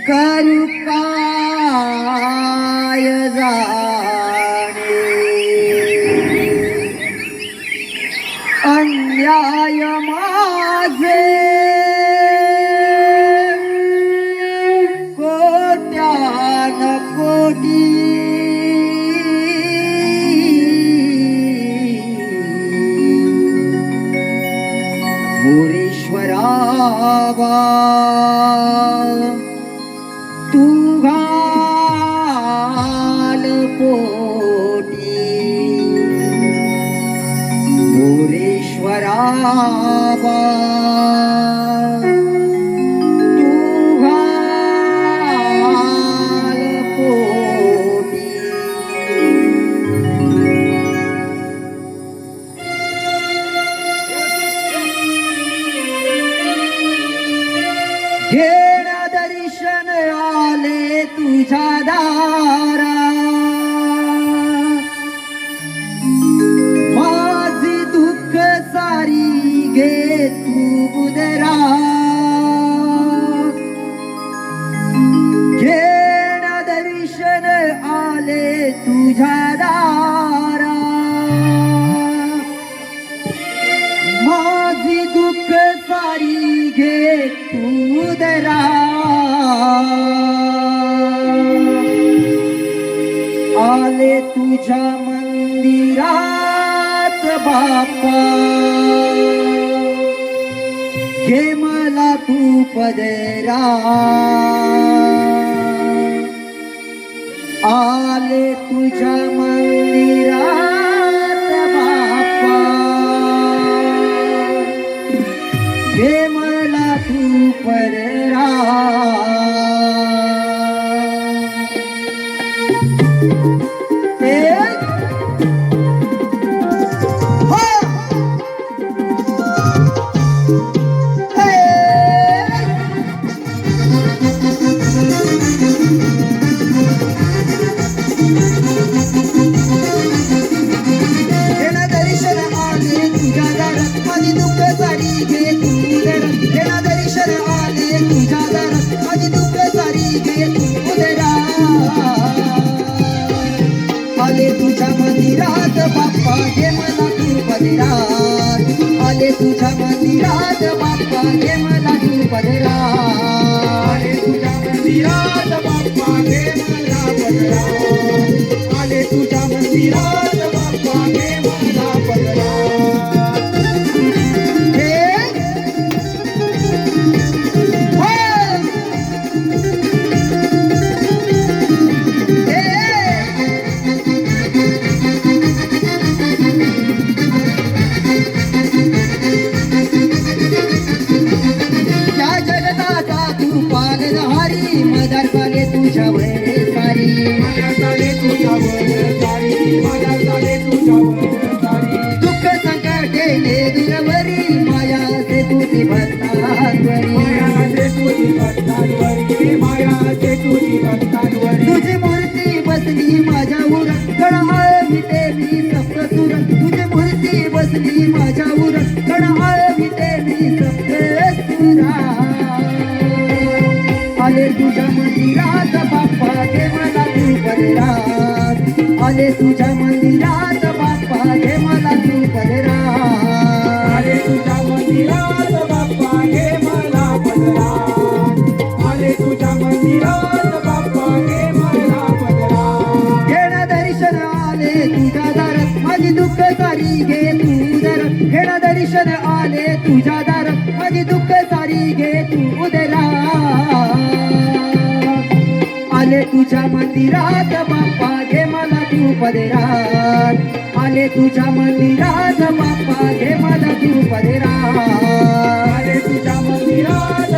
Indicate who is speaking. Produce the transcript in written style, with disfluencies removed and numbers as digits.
Speaker 1: करू काय जाणे अन्याय माझे कोट्यान कोटी मोरेश्वरावा तू घाल पोटी मोरेश्वरावा तू घाल पोटी घेण्या दर्शन आले तुझ्या दारा माझी दुःख सारी घे तू उदरा घेण्या दर्शन आले तुझ्या दारा माझी दुःख सारी घे तू उदरा आले तुझ्या मंदिरात बाप्पा घे मला तू पदरा आले तुझ्या मंदिरात बाप्पा घे मला तू पदरा आले तुझ्या मंदिरात बाप्पा घे मला तू पदरात आले तुझ्या मंदिरात बाप्पा घे मला तू पदरात आले तुझ्या मंदिरात बाप्पा घे मला पदरात आले तुझ्या मंदिरात बाप्पा घे मला पदरात मदर चाले तुझ्यावर सारी मदर चाले तुझ्यावर सारी मदर चाले तुझ्यावर सारी दुःख संकटे दूरवरी माया से तुझी भक्तांवरी माया से तुझी भक्तांवरी माया से तुझी भक्तांवरी तुझी मूर्ती बसली माझ्या उरात कळहाळ भिते मी सप्तसुर तुझी मूर्ती बसली माझ्या उरात कळहाळ भिते मी सप्तसुरा आले तुझ्या मंदिरात बाप्पा घे मला तू पदरात आले तुझ्या मंदिरात बाप्पा घे मला तू पदरात आले तुझ्या मंदिरात बाप्पा घे मला पदरात आले तुझ्या मंदिरात बाप्पा घे मला पदरात घेण्या दर्शन आले तुझ्या दारात माझी दुःख सारी घे तू उदरात घेण्या दर्शन आले तुझ्या दारात माझी दुःख सारी घे तू उदरात आले तुझ्या मंदिरात बाप्पा घे मला तू पदरात आले तुझ्या मंदिरात बाप्पा घे मला तू पदरात आले तुझ्या मंदिरात